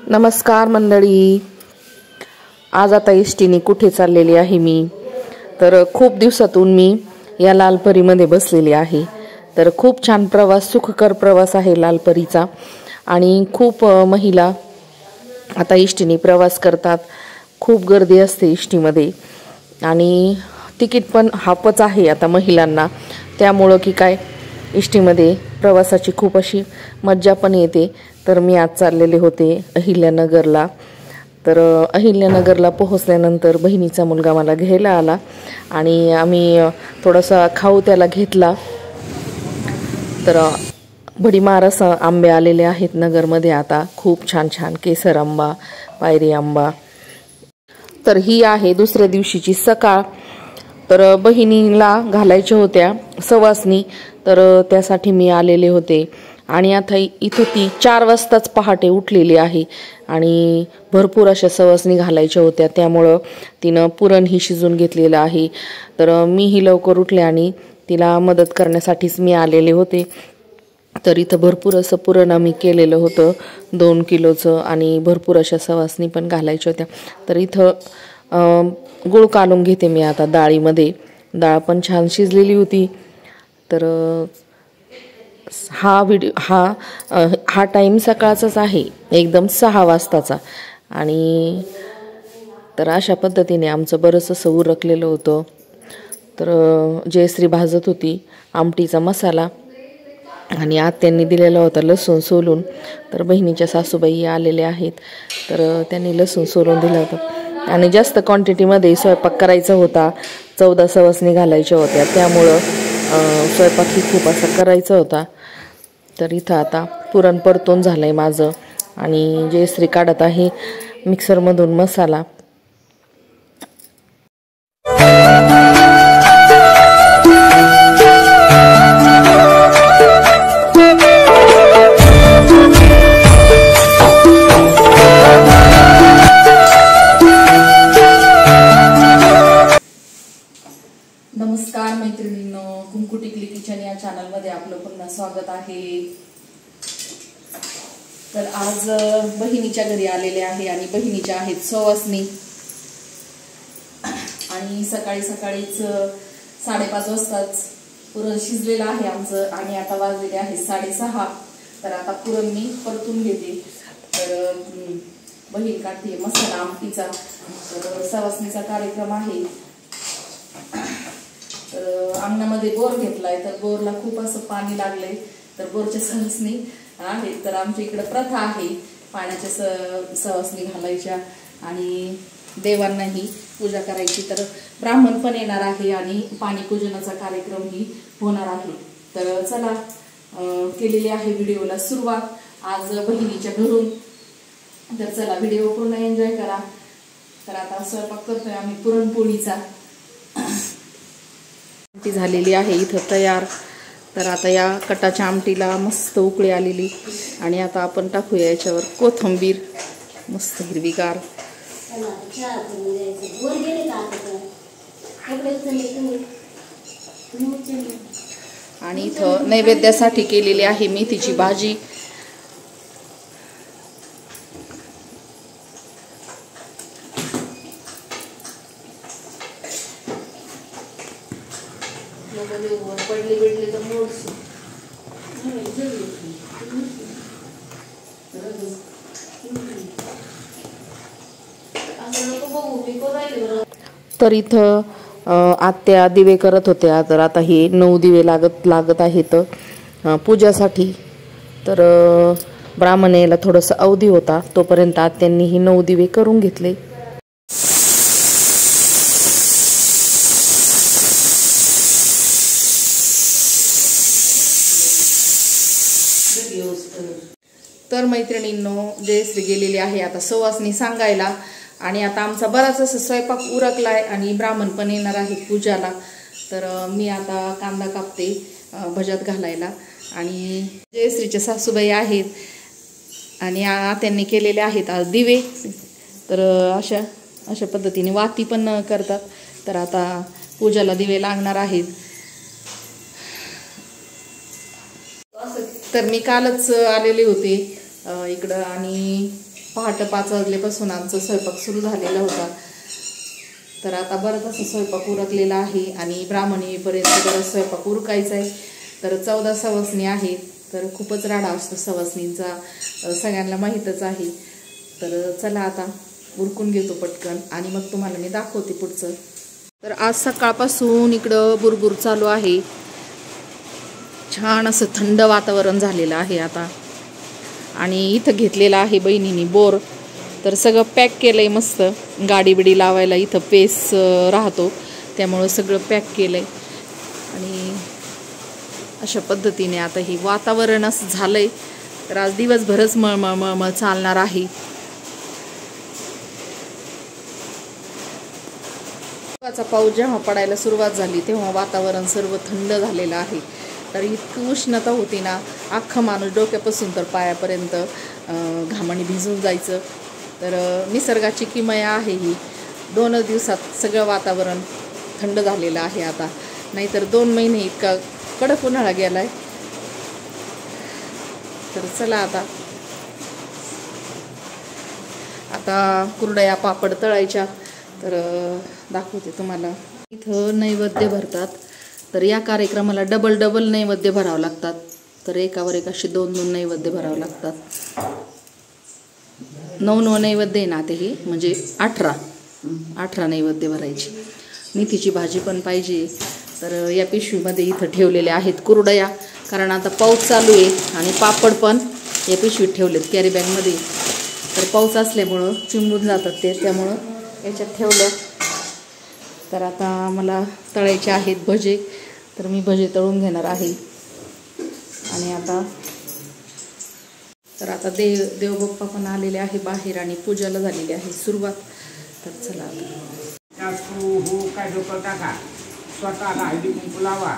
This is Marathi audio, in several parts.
नमस्कार मंडळी, आज आता एसटीने कुठे चाललेली आहे मी तर खूप दिवसातून मी या लालपरीमध्ये बसलेली आहे। तर खूप छान प्रवास, सुखकर प्रवास आहे लालपरीचा। आणि खूप महिला आता एसटीने प्रवास करतात। खूप गर्दी असते एसटीमध्ये आणि तिकीट पण हाफच आहे आता महिलांना, त्यामुळे की काय एसटीमध्ये प्रवासाची खूप अशी मज्जा पण येते। तर मी आज चाललेले होते अहिल्यानगरला। तर अहिल्यानगरला पोहोचल्यानंतर बहिणीचा मुलगा मला घ्यायला आला आणि आम्ही थोडासा खाऊ त्याला घेतला। तर भडीमार असं आंबे आलेले आहेत नगरमध्ये आता, खूप छान छान केसर आंबा, पायरी आंबा। तर ही आहे दुसऱ्या दिवशीची सकाळ। तर बहिणीला घालायच्या होत्या सवासनी, तर त्यासाठी मी आलेले होते। आणि आता इथं ती 4 वाजताच पहाटे उठलेली आहे आणि भरपूर अशा सवासनी घालायच्या होत्या, त्यामुळं तिनं पुरण ही शिजून घेतलेलं आहे। तर मीही लवकर उठले आणि तिला मदत करण्यासाठीच मी आलेले होते। तर इथं भरपूर असं पुरण आम्ही केलेलं होतं 2 किलोचं आणि भरपूर अशा सवासनी पण घालायच्या होत्या। तर इथं गुळ कालून घेते मी आता डाळीमध्ये। डाळ पण छान शिजलेली होती। तर हा टाइम सकाळचाच आहे, एकदम 6 वाजताचा। आणि तर अशा पद्धतीने आमचं बरंच असं उरकलेलं होतं। तर जयश्री भाजत होती आमटीचा मसाला आणि आत्यांनी दिलेला होता लसूण सोलून। तर बहिणीच्या सासूबाई आलेल्या आहेत, तर त्यांनी लसूण सोलून दिला होता आणि जास्त क्वांटिटीमध्ये स्वयंपाक करायचा होता। 14 सवासनी घालायच्या होत्या, त्यामुळं स्वयंपाकही खूप असा करायचा होता। तर इथं आता पुरण परतून झालंय माझं आणि जयश्री काढत आहे मिक्सरमधून मसाला। नमस्कार मैत्रिणींनो, कुंकू टिकली किचन या चॅनलमध्ये आपलं पुन्हा स्वागत आहे। तर आज बहिणीच्या घरी आलेले आहे आणि बहिणीच्या आहेत सवासनी आणि सकाळी सकाळीच 5:30 वाजताच पुरण शिजलेलं आहे आमचं आणि आता वाजलेले आहे 6:30। तर आता पुरण मी परतून घेते। तर बहीण काढते मसाला आमटीचा। तर सवासनीचा कार्यक्रम आहे। तर अंगणामध्ये बोर घेतलाय, तर बोरला खूप असं पाणी लागलंय, तर बोरच्या सवासनी आहेत। तर आमच्या इकडे प्रथा आहे पाण्याच्या सवासनी घालायच्या आणि देवांनाही पूजा करायची। तर ब्राह्मण पण येणार आहे आणि पाणी पूजनाचा कार्यक्रम ही होणार आहे। तर चला केलेली आहे व्हिडिओला सुरुवात आज बहिणीच्या घरून। तर चला व्हिडिओ पूर्ण एन्जॉय करा। तर आता स्वयंपाक करतोय आम्ही पुरणपोळीचा। आमटी झालेली आहे इथं तयार। तर आता या कटाच्या आमटीला मस्त उकळी आलेली आणि आता आपण टाकूया याच्यावर कोथिंबीर मस्त हिरवीगार। आणि इथं नैवेद्यासाठी केलेली आहे मेथीची भाजी। तर इथं आत्या दिवे करत होत्या। तर आता हे 9 दिवे लागत आहेत पूजासाठी। तर ब्राह्मण यायला थोडंसं अवधी होता, तोपर्यंत आत्यांनी ही 9 दिवे करून घेतले। तर मैत्रिणींनो, जयश्री गेलेली आहे आता सवासनी सांगायला आणि आता आमचा बराच असा स्वयंपाक उरकलाय आणि ब्राह्मण पण येणार आहे पूजाला। तर मी आता कांदा कापते भज्यात घालायला आणि जयश्रीच्या सासूबाई आहेत आणि त्यांनी केलेले आहेत आज दिवे। तर अशा पद्धतीने वाती पण करतात। तर आता पूजाला दिवे लागणार आहेत। तर मी कालच आलेले होते इकडं आणि पहाटे 5 वाजल्यापासून आमचा स्वयंपाक सुरू झालेला होता. तर आता बरंच असं स्वयंपाक उरकलेला आहे आणि ब्राह्मण येईपर्यंत बराच स्वयंपाक उरकायचा आहे. तर 14 सवासणी आहे. तर खूपच राडा असतो सवासणींचा, सगळ्यांना माहीतच आहे. तर चला आता उरकून घेतो पटकन आणि मग तुम्हाला मी दाखवते पुढचं. तर आज सकाळपासून इकडं बुरबुर चालू आहे. छान असं थंड वातावरण झालेलं आहे आता. आणि इथं घेतलेलं आहे बहिणीने बोर. तर सगळं पॅक केलंय मस्त. गाडी बिडी लावायला इथं पेस राहतो, त्यामुळं सगळं पॅक केलंय. आणि अशा पद्धतीने आता हे वातावरण असं झालंय. तर आज दिवसभरच मळमळ मळमळ चालणार आहे. पाऊस जेव्हा पडायला सुरुवात झाली तेव्हा वातावरण सर्व थंड झालेलं आहे. तर इतकी उष्णता होती ना, अख्खा माणूस डोक्यापासून तर पायापर्यंत घामाने भिजून जायचं. तर निसर्गाची किमया आहे ही. 2 दिवसात सगळं वातावरण थंड झालेलं आहे आता. नाहीतर 2 महिने इतका कडक उन्हाळा गेलाय. तर चला आता कुरडया पापड तळायच्या. तर दाखवते तुम्हाला. इथं नैवेद्य भरतात. तर या कार्यक्रमाला डबल नैवेद्य भरावं लागतात. तर एकावर एक असे 2 नैवेद्य भरावं लागतात. 9 नैवेद्य आहे ना ते हे, म्हणजे 18 नैवेद्य भरायची. मेथीची भाजी पण पाहिजे. तर या पिशवीमध्ये इथं ठेवलेल्या आहेत कुरडया, कारण आता पाऊस चालू आहे आणि पापड पण या पिशवीत ठेवलेत कॅरी बॅगमध्ये. तर पाऊस असल्यामुळं चिंबून जातात ते, त्यामुळं याच्यात ठेवलं. तर आता मला तळायचे आहेत भजे. तर मी भजे तळून घेणार आहे. आणि आता देवबाप्पा पण आलेले आहे बाहेर आणि पूजाला झालेली आहे सुरुवात. तर चला स्वतःला हळदी कुंकू लावा.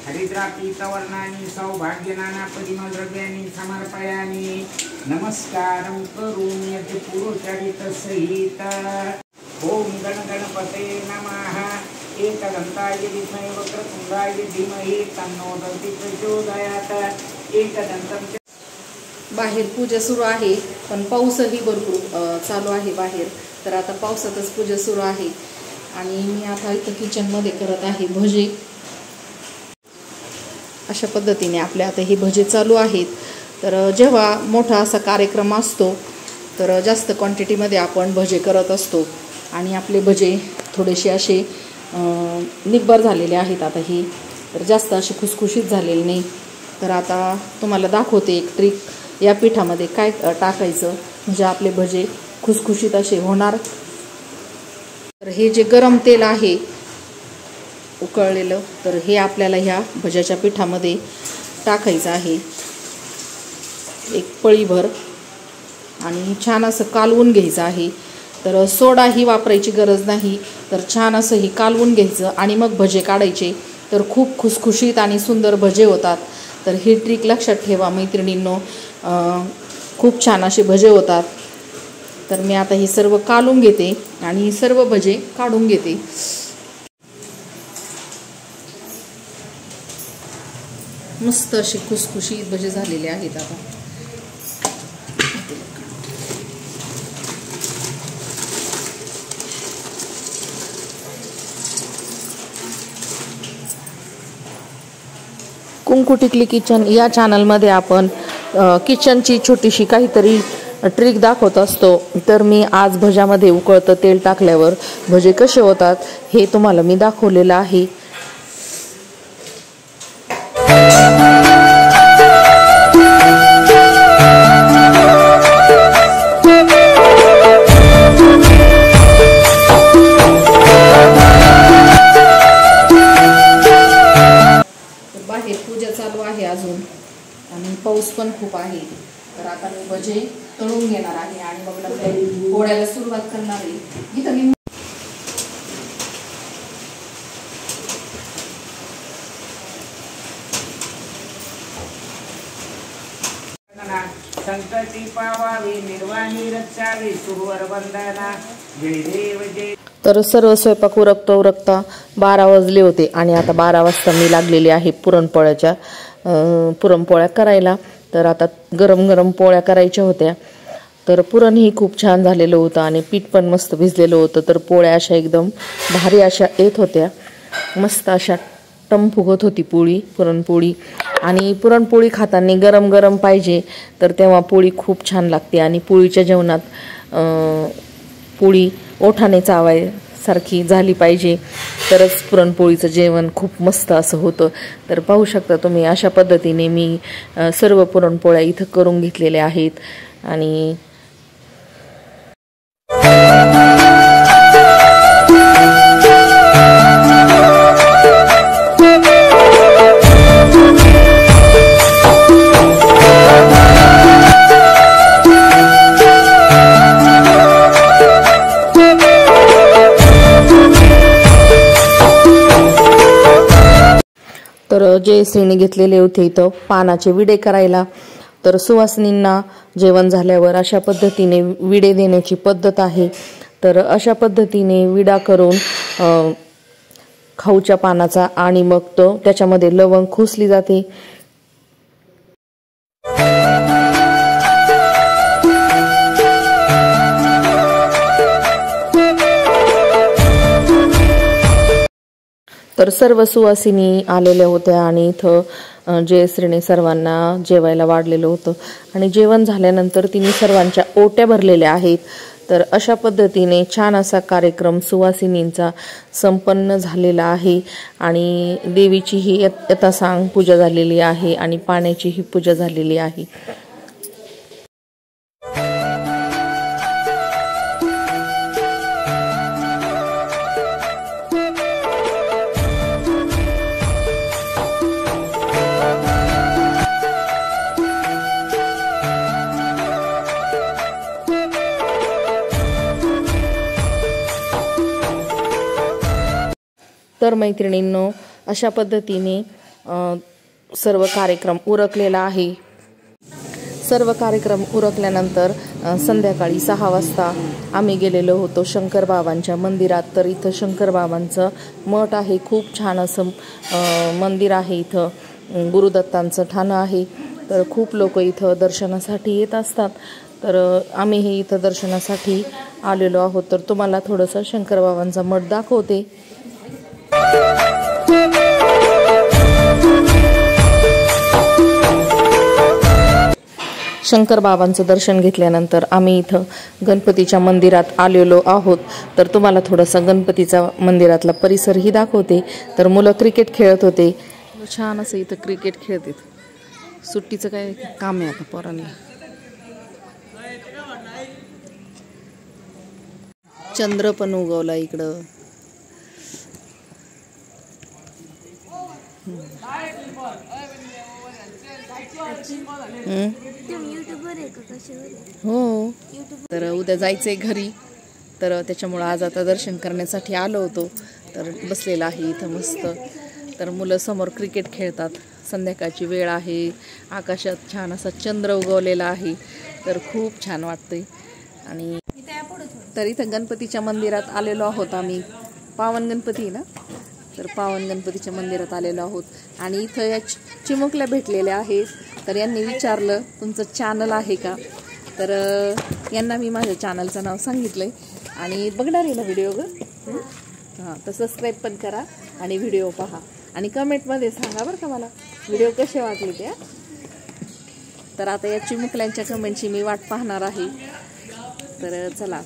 हरिद्रापीतवर्णानी सौभाग्य नाना परिमल द्रव्यानी समर्पयामी. नमस्कारं करोम्यति पुरुषरित सहित. ओम गण गणपते नमः. एकदन्ताय विद्महे वक्रतुंडाय धीमहि तन्नो दन्ति प्रचोदयात्. एकदन्तं. बाहेर पूजा सुरू आहे, पण पाऊसही भरपूर चालू आहे बाहेर. तर आता पावसातच पूजा सुरू आहे. आणि मी आता इथं किचनमध्ये करत आहे भजे. अशा पद्धतीने आपल्या आता हे भजे चालू आहेत. तर जेव्हा मोठा असा कार्यक्रम असतो तर जास्त क्वांटिटीमध्ये आपण भजे करत असतो. आणि आपले भजे थोडेसे असे निब्बर झालेले आहेत आता हे. तर जास्त असे खुसखुशीत झालेले नाही. तर आता तुम्हाला दाखवते एक ट्रिक. या पिठामध्ये काय टाकायचं म्हणजे आपले भजे खुसखुशीत असे होणार. तर हे जे गरम तेल आहे उकळलेलं, तर हे आपल्याला ह्या भज्याच्या पिठामध्ये टाकायचं आहे एक पळीभर. आणि छान असं कालवून घ्यायचं आहे. तर सोडाही वापरायची गरज नाही. तर छान असं हे कालवून घ्यायचं आणि मग भजे काढायचे. तर खूप खुसखुशीत आणि सुंदर भजे होतात. तर ही ट्रिक लक्षात ठेवा मैत्रिणींनो. खूप छान असे भजे होतात. तर मी आता हे सर्व कालून घेते आणि सर्व भजे काढून घेते. मस्त असे खुसखुशीत भजे झालेले आहेत आता. कुंकू टिकली किचन या चॅनलमध्ये आपण किचनची छोटीशी काहीतरी ट्रिक दाखवत असतो. तर मी आज भज्यामध्ये उकळतं तेल टाकल्यावर भजे कसे होतात हे तुम्हाला मी दाखवलेलं आहे. बाहेर पूजा चालू आहे अजून आणि पाऊस पण खूप आहे. तर आता मी भजे तळून घेणार आहे आणि मग पोळ्याला सुरुवात करणार आहे. इथं मी संकटी पावावी निर्वाणी रक्षावी सुरवर वंदना. जय देव जय. तर सर्व स्वयंपाक उरकता 12 वाजले होते आणि आता 12 वाजता मी लागलेली आहे पुरणपोळ्या करायला. तर आता गरम गरम पोळ्या करायच्या होत्या. तर पुरणही खूप छान झालेलं होतं आणि पीठ पण मस्त भिजलेलं होतं. तर पोळ्या अशा एकदम भारी अशा येत होत्या, मस्त अशा टम फुगत होती पोळी, पुरणपोळी. आणि पुरणपोळी खाताना गरम गरम पाहिजे, तर तेव्हा पोळी खूप छान लागते. आणि पोळीच्या जेवणात पोळी ओठाने चावायसारखी झाली पाहिजे, तरच पुरणपोळीचं जेवण खूप मस्त असं होतं. तर पाहू शकता तुम्ही, अशा पद्धतीने मी सर्व पुरणपोळ्या इथं करून घेतलेल्या आहेत. आणि तर जयश्रीने घेतलेले होते इथं पानाचे विडे करायला. तर सुवासिनींना जेवण झाल्यावर अशा पद्धतीने विडे देण्याची पद्धत आहे. तर अशा पद्धतीने विडा करून खाऊच्या पानाचा आणि मग तो त्याच्यामध्ये लवंग खोसली जाते. तर सर्व सुवासिनी आलेल्या होत्या आणि इथं जयश्रीने सर्वांना जेवायला वाढलेलं होतं. आणि जेवण झाल्यानंतर तिने सर्वांच्या ओट्या भरलेल्या आहेत. तर अशा पद्धतीने छान असा कार्यक्रम सुवासिनींचा संपन्न झालेला आहे. आणि देवीचीही यथासांग पूजा झालेली आहे आणि पाण्याचीही पूजा झालेली आहे. तर मैत्रिणींनो, अशा पद्धतीने सर्व कार्यक्रम उरकलेला आहे. सर्व कार्यक्रम उरकल्यानंतर संध्याकाळी 6 वाजता आम्ही गेलेलो होतो शंकर बाबांच्या मंदिरात. तर इथं शंकर बाबांचं मठ आहे, खूप छान असं मंदिर आहे. इथं गुरुदत्तांचं ठाणं आहे. तर खूप लोक इथं दर्शनासाठी येत असतात. तर आम्हीही इथं दर्शनासाठी आलेलो आहोत. तर तुम्हाला थोडंसं शंकर बाबांचा मठ दाखवते. शंकर बाबांचं दर्शन घेतल्यानंतर आम्ही इथं गणपतीच्या मंदिरात आलेलो आहोत. तर तुम्हाला थोडासा गणपतीचा मंदिरातला परिसरही दाखवते. तर मुलं क्रिकेट खेळत होते, छान असं इथं क्रिकेट खेळतात. सुट्टीचं काय काम आहे आता पोरांना. चंद्र पण उगवला इकडं. हो, तर उद्या जायचंय घरी. तर त्याच्यामुळं आज आता दर्शन करण्यासाठी आलो होतो. तर बसलेला आहे इथं मस्त. तर मुलं समोर क्रिकेट खेळतात. संध्याकाळची वेळ आहे, आकाशात छान असा चंद्र उगवलेला आहे. तर खूप छान वाटतंय. आणि तर इथं गणपतीच्या मंदिरात आलेलो आहोत आम्ही. पावन गणपती ना, तर पावन गणपतीच्या मंदिरात आलेलो आहोत. आणि इथं या चिमुकल्या भेटलेल्या आहेत. तर यांनी विचारलं तुमचं चॅनल आहे का. तर यांना मी माझ्या चॅनलचं नाव सांगितलंय. आणि बघणार आहे ना व्हिडिओ हां, तर सबस्क्राईब पण करा आणि व्हिडिओ पहा. आणि कमेंटमध्ये सांगा बरं का मला व्हिडिओ कसे वाटले ते. तर आता या चिमुकल्यांच्या कमेंटची मी वाट पाहणार आहे. तर चला.